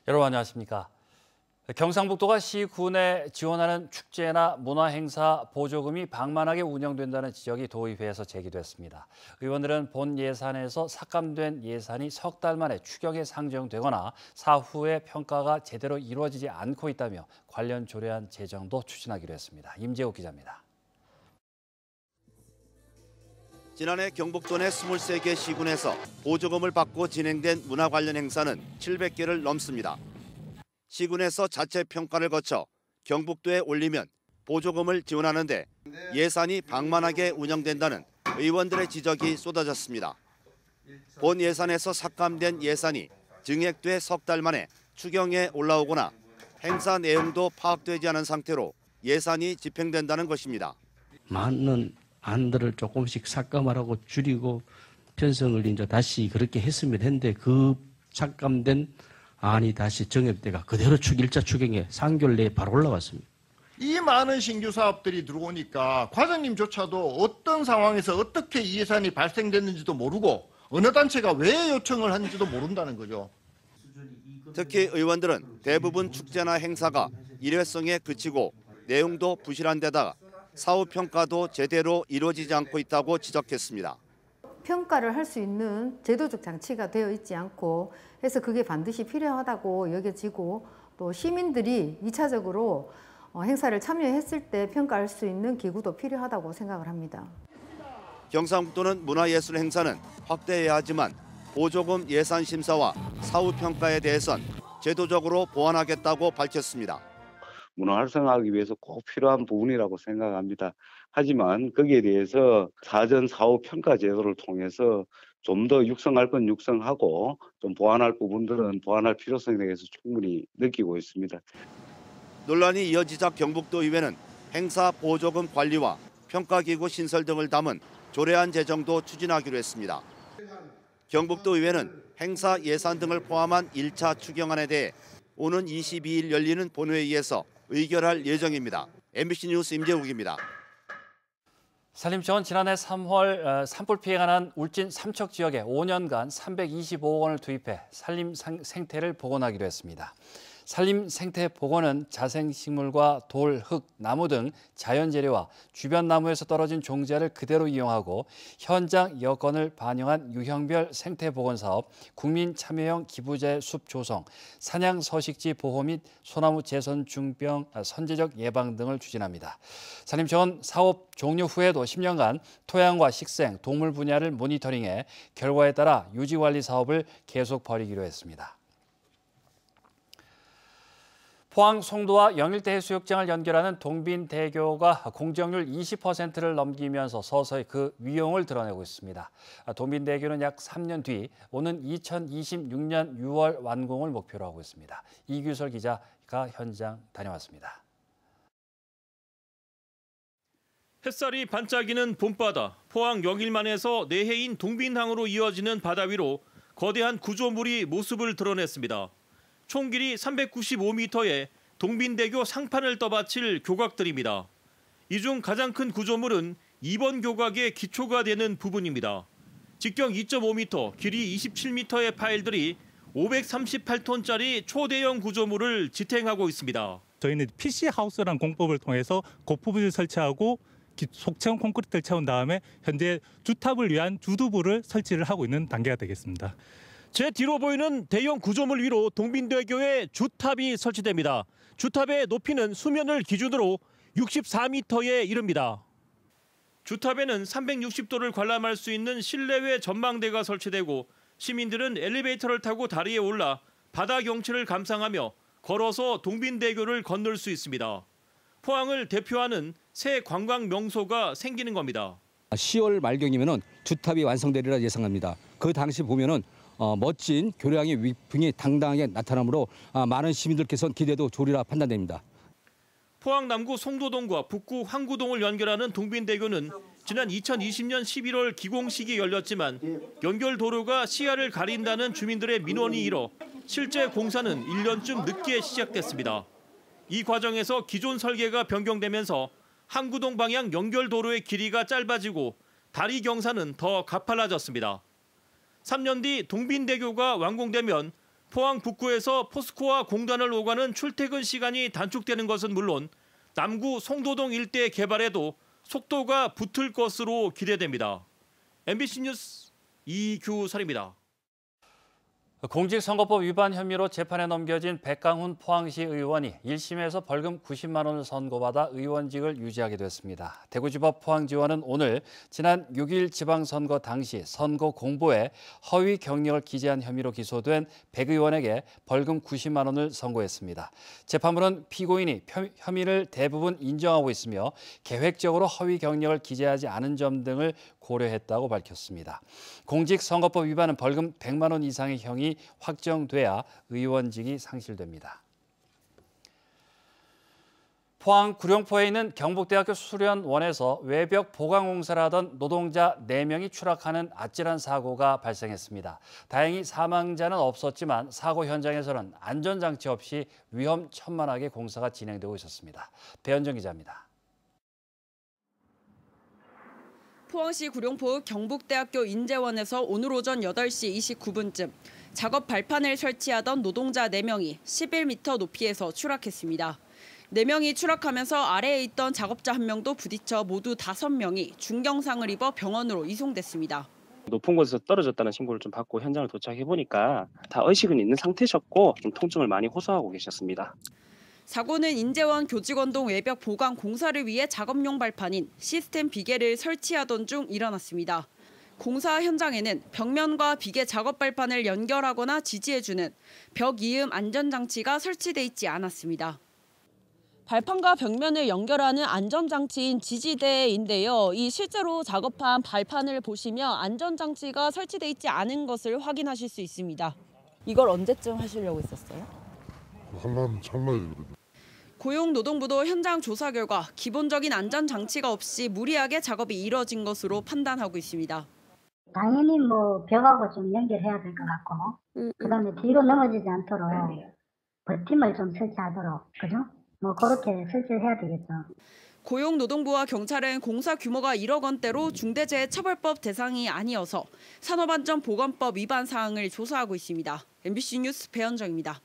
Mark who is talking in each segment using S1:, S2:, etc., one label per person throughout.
S1: 여러분 안녕하십니까? 경상북도가 시군에 지원하는 축제나 문화행사 보조금이 방만하게 운영된다는 지적이 도의회에서 제기됐습니다. 의원들은 본 예산에서 삭감된 예산이 석 달 만에 추경에 상정되거나 사후에 평가가 제대로 이루어지지 않고 있다며 관련 조례안 제정도 추진하기로 했습니다. 임재욱 기자입니다.
S2: 지난해 경북도 내 23개 시군에서 보조금을 받고 진행된 문화 관련 행사는 700개를 넘습니다. 시군에서 자체 평가를 거쳐 경북도에 올리면 보조금을 지원하는데 예산이 방만하게 운영된다는 의원들의 지적이 쏟아졌습니다. 본 예산에서 삭감된 예산이 증액돼 석 달 만에 추경에 올라오거나 행사 내용도 파악되지 않은 상태로 예산이 집행된다는 것입니다.
S3: 많은 안들을 조금씩 삭감하라고 줄이고 편성을 이제 다시 그렇게 했으면 했는데 그 삭감된 안이 다시 정액대가 그대로 1차 추경에 3개월 내에 바로 올라왔습니다.
S4: 이 많은 신규 사업들이 들어오니까 과장님조차도 어떤 상황에서 어떻게 이 예산이 발생됐는지도 모르고 어느 단체가 왜 요청을 하는지도 모른다는 거죠.
S2: 특히 의원들은 대부분 축제나 행사가 일회성에 그치고 내용도 부실한 데다가 사후 평가도 제대로 이루어지지 않고 있다고 지적했습니다.
S5: 평가를 할 수 있는 제도적 장치가 되어 있지 않고 해서 그게 반드시 필요하다고 여겨지고 또 시민들이 2차적으로 행사를 참여했을 때 평가할 수 있는 기구도 필요하다고 생각을 합니다.
S2: 경상북도는 문화예술 행사는 확대해야 하지만 보조금 예산 심사와 사후 평가에 대해선 제도적으로 보완하겠다고 밝혔습니다.
S6: 문화 활성화하기 위해서 꼭 필요한 부분이라고 생각합니다. 하지만 거기에 대해서 사전 사후 평가 제도를 통해서 좀 더 육성할 건 육성하고 좀 보완할 부분들은 보완할 필요성에 대해서 충분히 느끼고 있습니다.
S2: 논란이 이어지자 경북도 의회는 행사 보조금 관리와 평가기구 신설 등을 담은 조례안 제정도 추진하기로 했습니다. 경북도 의회는 행사 예산 등을 포함한 1차 추경안에 대해 오는 22일 열리는 본회의에서 의결할 예정입니다. MBC 뉴스 임재욱입니다.
S1: 산림청은 지난해 3월 산불 피해가 난 울진 삼척 지역에 5년간 325억 원을 투입해 산림 생태를 복원하기로 했습니다. 산림 생태 복원은 자생식물과 돌, 흙, 나무 등 자연 재료와 주변 나무에서 떨어진 종자를 그대로 이용하고 현장 여건을 반영한 유형별 생태 복원 사업, 국민 참여형 기부제 숲 조성, 사냥 서식지 보호 및 소나무 재선 중병 선제적 예방 등을 추진합니다. 산림청은 사업 종료 후에도 10년간 토양과 식생, 동물 분야를 모니터링해 결과에 따라 유지 관리 사업을 계속 벌이기로 했습니다. 포항 송도와 영일대 해수욕장을 연결하는 동빈대교가 공정률 20%를 넘기면서 서서히 그 위용을 드러내고 있습니다. 동빈대교는 약 3년 뒤 오는 2026년 6월 완공을 목표로 하고 있습니다. 이규설 기자가 현장 다녀왔습니다.
S7: 햇살이 반짝이는 봄바다, 포항 영일만에서 내해인 동빈항으로 이어지는 바다 위로 거대한 구조물이 모습을 드러냈습니다. 총 길이 395m의 동빈대교 상판을 떠받칠 교각들입니다. 이 중 가장 큰 구조물은 2번 교각의 기초가 되는 부분입니다. 직경 2.5m, 길이 27m의 파일들이 538톤짜리 초대형 구조물을 지탱하고 있습니다.
S8: 저희는 PC하우스라는 공법을 통해서 고프부를 설치하고 속체형 콘크리트를 채운 다음에 현재 주탑을 위한 주두부를 설치를 하고 있는 단계가 되겠습니다.
S7: 제 뒤로 보이는 대형 구조물 위로 동빈대교에 주탑이 설치됩니다. 주탑의 높이는 수면을 기준으로 64m에 이릅니다. 주탑에는 360도를 관람할 수 있는 실내외 전망대가 설치되고 시민들은 엘리베이터를 타고 다리에 올라 바다 경치를 감상하며 걸어서 동빈대교를 건널 수 있습니다. 포항을 대표하는 새 관광 명소가 생기는 겁니다.
S9: 10월 말경이면은 주탑이 완성되리라 예상합니다. 그 당시 보면은 멋진 교량의 위풍이 당당하게 나타나므로 많은 시민들께서는 기대도 좋으리라 판단됩니다.
S7: 포항 남구 송도동과 북구 황구동을 연결하는 동빈대교는 지난 2020년 11월 기공식이 열렸지만 연결 도로가 시야를 가린다는 주민들의 민원이 일어 실제 공사는 1년쯤 늦게 시작됐습니다. 이 과정에서 기존 설계가 변경되면서 황구동 방향 연결 도로의 길이가 짧아지고 다리 경사는 더 가팔라졌습니다. 3년 뒤 동빈대교가 완공되면 포항 북구에서 포스코와 공단을 오가는 출퇴근 시간이 단축되는 것은 물론 남구 송도동 일대 개발에도 속도가 붙을 것으로 기대됩니다. MBC 뉴스 이규설입니다.
S1: 공직선거법 위반 혐의로 재판에 넘겨진 백강훈 포항시 의원이 1심에서 벌금 90만 원을 선고받아 의원직을 유지하게 됐습니다. 대구지법 포항지원은 오늘 지난 6일 지방선거 당시 선거 공보에 허위 경력을 기재한 혐의로 기소된 백 의원에게 벌금 90만 원을 선고했습니다. 재판부는 피고인이 혐의를 대부분 인정하고 있으며 계획적으로 허위 경력을 기재하지 않은 점 등을 고려했다고 밝혔습니다. 공직선거법 위반은 벌금 100만 원 이상의 형이 확정돼야 의원직이 상실됩니다. 포항 구룡포에 있는 경북대학교 수련원에서 외벽 보강 공사를 하던 노동자 4명이 추락하는 아찔한 사고가 발생했습니다. 다행히 사망자는 없었지만 사고 현장에서는 안전장치 없이 위험천만하게 공사가 진행되고 있었습니다. 배현정 기자입니다.
S10: 포항시 구룡포 경북대학교 인재원에서 오늘 오전 8시 29분쯤 작업 발판을 설치하던 노동자 4명이 11m 높이에서 추락했습니다. 4명이 추락하면서 아래에 있던 작업자 1명도 부딪혀 모두 5명이 중경상을 입어 병원으로 이송됐습니다.
S11: 높은 곳에서 떨어졌다는 신고를 좀 받고 현장을 도착해 보니까 다 의식은 있는 상태셨고 좀 통증을 많이 호소하고 계셨습니다.
S10: 사고는 인재원 교직원동 외벽 보강 공사를 위해 작업용 발판인 시스템 비계를 설치하던 중 일어났습니다. 공사 현장에는 벽면과 비계 작업 발판을 연결하거나 지지해주는 벽 이음 안전장치가 설치돼 있지 않았습니다. 발판과 벽면을 연결하는 안전장치인 지지대인데요. 이 실제로 작업한 발판을 보시면 안전장치가 설치돼 있지 않은 것을 확인하실 수 있습니다. 이걸 언제쯤 하시려고 했었어요?
S12: 한번
S10: 고용노동부도 현장 조사 결과 기본적인 안전장치가 없이 무리하게 작업이 이뤄진 것으로 판단하고 있습니다.
S13: 당연히 벽하고 좀 연결해야 될 것 같고, 그다음에 뒤로 넘어지지 않도록 버팀을 좀 설치하도록, 그죠? 그렇게 설치를 해야 되겠죠.
S10: 고용노동부와 경찰은 공사 규모가 1억 원대로 중대재해처벌법 대상이 아니어서 산업안전보건법 위반 사항을 조사하고 있습니다. MBC 뉴스 배현정입니다.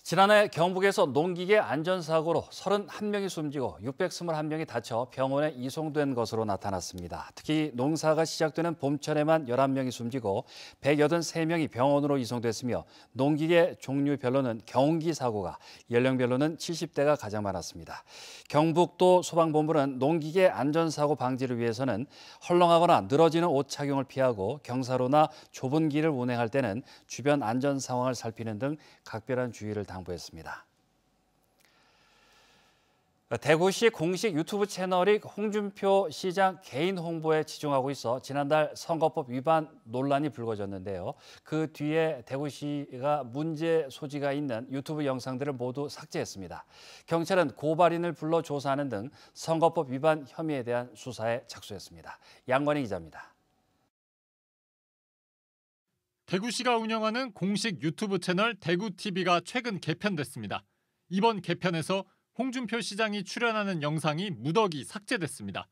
S1: 지난해 경북에서 농기계 안전사고로 31명이 숨지고 621명이 다쳐 병원에 이송된 것으로 나타났습니다. 특히 농사가 시작되는 봄철에만 11명이 숨지고 183명이 병원으로 이송됐으며 농기계 종류별로는 경운기 사고가, 연령별로는 70대가 가장 많았습니다. 경북도 소방본부는 농기계 안전사고 방지를 위해서는 헐렁하거나 늘어지는 옷 착용을 피하고 경사로나 좁은 길을 운행할 때는 주변 안전 상황을 살피는 등 각별한 주의를 당부했습니다. 대구시 공식 유튜브 채널이 홍준표 시장 개인 홍보에 치중하고 있어 지난달 선거법 위반 논란이 불거졌는데요. 그 뒤에 대구시가 문제 소지가 있는 유튜브 영상들을 모두 삭제했습니다. 경찰은 고발인을 불러 조사하는 등 선거법 위반 혐의에 대한 수사에 착수했습니다. 양관희 기자입니다.
S14: 대구시가 운영하는 공식 유튜브 채널 대구TV가 최근 개편됐습니다. 이번 개편에서 홍준표 시장이 출연하는 영상이 무더기 삭제됐습니다.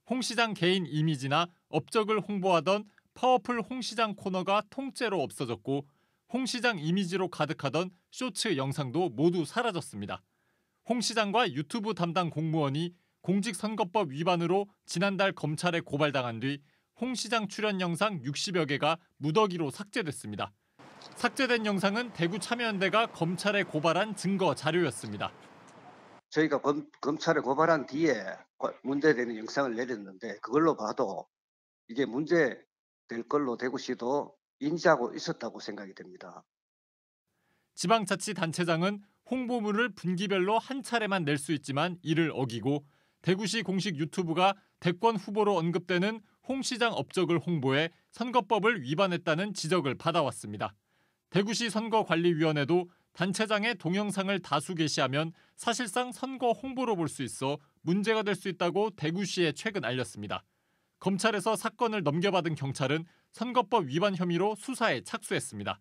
S14: 홍 시장 개인 이미지나 업적을 홍보하던 파워풀 홍 시장 코너가 통째로 없어졌고 홍 시장 이미지로 가득하던 쇼츠 영상도 모두 사라졌습니다. 홍 시장과 유튜브 담당 공무원이 공직선거법 위반으로 지난달 검찰에 고발당한 뒤 홍 시장 출연 영상 60여 개가 무더기로 삭제됐습니다. 삭제된 영상은 대구 참여연대가 검찰에 고발한 증거 자료였습니다.
S15: 저희가 검찰에 고발한 뒤에 문제되는 영상을 내렸는데 그걸로 봐도 이게 문제될 걸로 대구시도 인지하고 있었다고 생각이 됩니다.
S14: 지방자치단체장은 홍보물을 분기별로 한 차례만 낼 수 있지만 이를 어기고 대구시 공식 유튜브가 대권 후보로 언급되는 홍 시장 업적을 홍보해 선거법을 위반했다는 지적을 받아왔습니다. 대구시 선거관리위원회도 단체장의 동영상을 다수 게시하면 사실상 선거 홍보로 볼 수 있어 문제가 될 수 있다고 대구시에 최근 알렸습니다. 검찰에서 사건을 넘겨받은 경찰은 선거법 위반 혐의로 수사에 착수했습니다.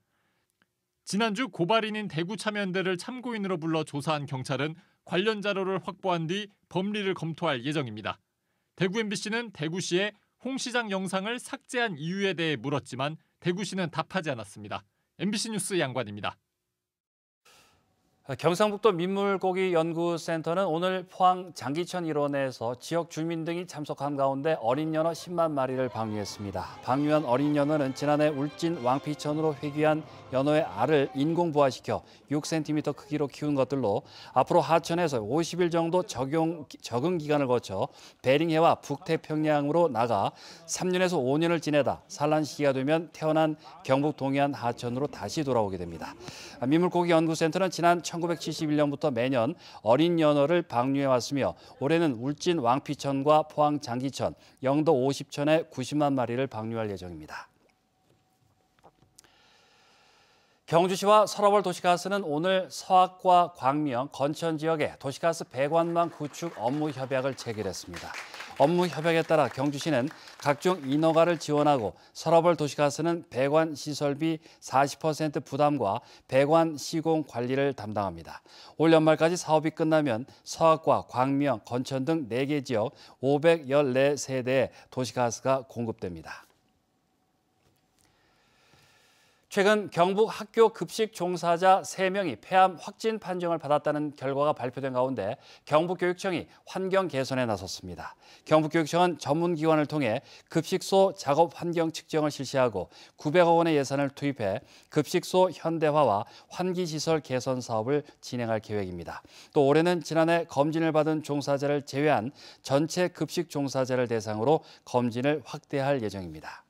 S14: 지난주 고발인인 대구참여연대를 참고인으로 불러 조사한 경찰은 관련 자료를 확보한 뒤 법리를 검토할 예정입니다. 대구 MBC는 대구시에 홍 시장 영상을 삭제한 이유에 대해 물었지만 대구시는 답하지 않았습니다. MBC 뉴스 양관입니다.
S1: 경상북도 민물고기연구센터는 오늘 포항 장기천 일원에서 지역 주민 등이 참석한 가운데 어린 연어 10만 마리를 방류했습니다. 방류한 어린 연어는 지난해 울진 왕피천으로 회귀한 연어의 알을 인공 부화시켜 6cm 크기로 키운 것들로 앞으로 하천에서 50일 정도 적응 기간을 거쳐 베링해와 북태평양으로 나가 3년에서 5년을 지내다 산란 시기가 되면 태어난 경북 동해안 하천으로 다시 돌아오게 됩니다. 민물고기연구센터는 지난 1971년부터 매년 어린 연어를 방류해왔으며 올해는 울진 왕피천과 포항 장기천, 영도 50천에 90만 마리를 방류할 예정입니다. 경주시와 서러벌 도시가스는 오늘 서학과 광명, 건천 지역에 도시가스 배관망 구축 업무 협약을 체결했습니다. 업무 협약에 따라 경주시는 각종 인허가를 지원하고 서러벌 도시가스는 배관 시설비 40% 부담과 배관 시공 관리를 담당합니다. 올 연말까지 사업이 끝나면 서학과 광명, 건천 등 4개 지역 514세대에 도시가스가 공급됩니다. 최근 경북 학교 급식 종사자 3명이 폐암 확진 판정을 받았다는 결과가 발표된 가운데 경북교육청이 환경 개선에 나섰습니다. 경북교육청은 전문기관을 통해 급식소 작업 환경 측정을 실시하고 900억 원의 예산을 투입해 급식소 현대화와 환기시설 개선 사업을 진행할 계획입니다. 또 올해는 지난해 검진을 받은 종사자를 제외한 전체 급식 종사자를 대상으로 검진을 확대할 예정입니다.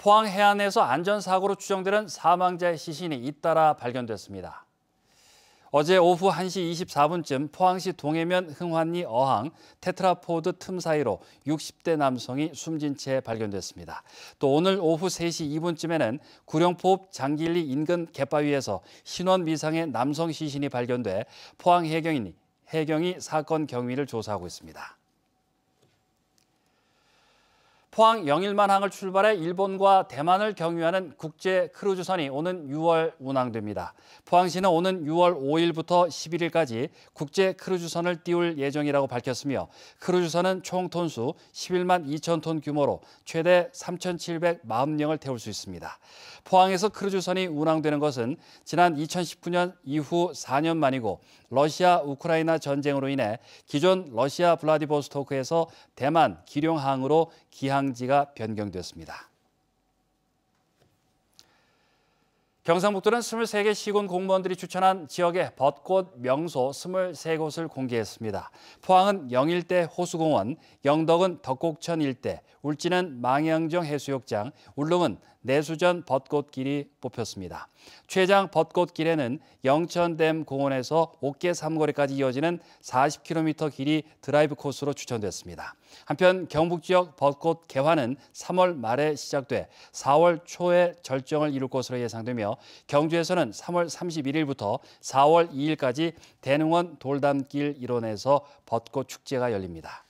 S1: 포항 해안에서 안전사고로 추정되는 사망자의 시신이 잇따라 발견됐습니다. 어제 오후 1시 24분쯤 포항시 동해면 흥환리 어항 테트라포드 틈 사이로 60대 남성이 숨진 채 발견됐습니다. 또 오늘 오후 3시 2분쯤에는 구룡포읍 장길리 인근 갯바위에서 신원 미상의 남성 시신이 발견돼 포항 해경이 사건 경위를 조사하고 있습니다. 포항 영일만항을 출발해 일본과 대만을 경유하는 국제 크루즈선이 오는 6월 운항됩니다. 포항시는 오는 6월 5일부터 11일까지 국제 크루즈선을 띄울 예정이라고 밝혔으며 크루즈선은 총 톤수 11만 2천 톤 규모로 최대 3,740명을 태울 수 있습니다. 포항에서 크루즈선이 운항되는 것은 지난 2019년 이후 4년 만이고 러시아 우크라이나 전쟁으로 인해 기존 러시아 블라디보스토크에서 대만 기룡항으로 기항지가 변경됐습니다. 경상북도는 23개 시군 공무원들이 추천한 지역의 벚꽃 명소 23곳을 공개했습니다. 포항은 영일대 호수공원, 영덕은 덕곡천 일대, 울진은 망향정 해수욕장, 울릉은 내수전 벚꽃길이 뽑혔습니다. 최장 벚꽃길에는 영천댐 공원에서 옥계 삼거리까지 이어지는 40km 길이 드라이브 코스로 추천됐습니다. 한편 경북 지역 벚꽃 개화는 3월 말에 시작돼 4월 초에 절정을 이룰 것으로 예상되며 경주에서는 3월 31일부터 4월 2일까지 대능원 돌담길 일원에서 벚꽃 축제가 열립니다.